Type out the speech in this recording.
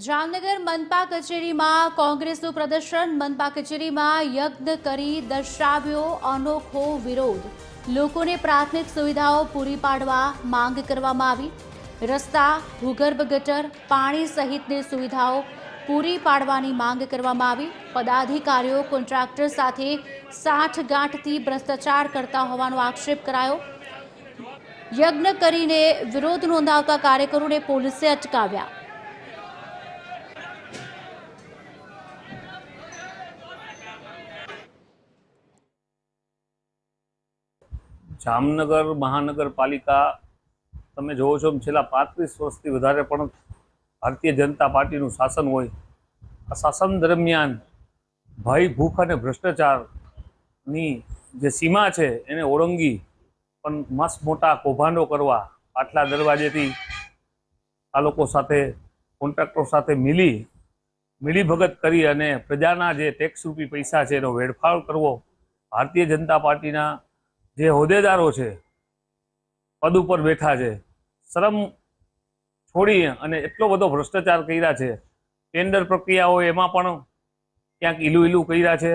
જામનગર મનપા કચેરીમાં કોંગ્રેસનું પ્રદર્શન। મનપા કચેરીમાં યજ્ઞ કરી દર્શાવ્યો અનોખો વિરોધ। લોકોને પ્રાથમિક સુવિધાઓ પૂરી પાડવા માંગ કરવામાં આવી। રસ્તા, ભૂગર્ભ ગટર, પાણી સહિતની સુવિધાઓ પૂરી પાડવાની માંગ કરવામાં આવી। પદાધિકારીઓ કોન્ટ્રાક્ટર સાથે સાઠગાંઠથી ભ્રષ્ટાચાર કરતા હોવાનો આક્ષેપ કરાયો। યજ્ઞ કરીને વિરોધ નોંધાવતા કાર્યકરોને પોલીસે અટકાવ્યા। જામનગર મહાનગરપાલિકા તમે જોવો છો છેલ્લા 35 વર્ષથી વધારે પણ ભારતીય જનતા પાર્ટીનું શાસન હોય। આ શાસન દરમિયાન ભય, ભૂખ અને ભ્રષ્ટાચારની જે સીમા છે એને ઓળંગી પણ મસ્ત મોટા કૌભાંડો કરવા પાટલા દરવાજેથી આ લોકો સાથે કોન્ટ્રાક્ટર સાથે મિલીભગત કરી અને પ્રજાના જે ટેક્સરૂપી પૈસા છે એનો વેડફાળ કરવો। ભારતીય જનતા પાર્ટીના જે હોદ્દેદારો છે, પદ ઉપર બેઠા છે, શરમ છોડી અને એટલો બધો ભ્રષ્ટાચાર કર્યા છે। ટેન્ડર પ્રક્રિયાઓ એમાં પણ ક્યાંક ઈલું કર્યા છે।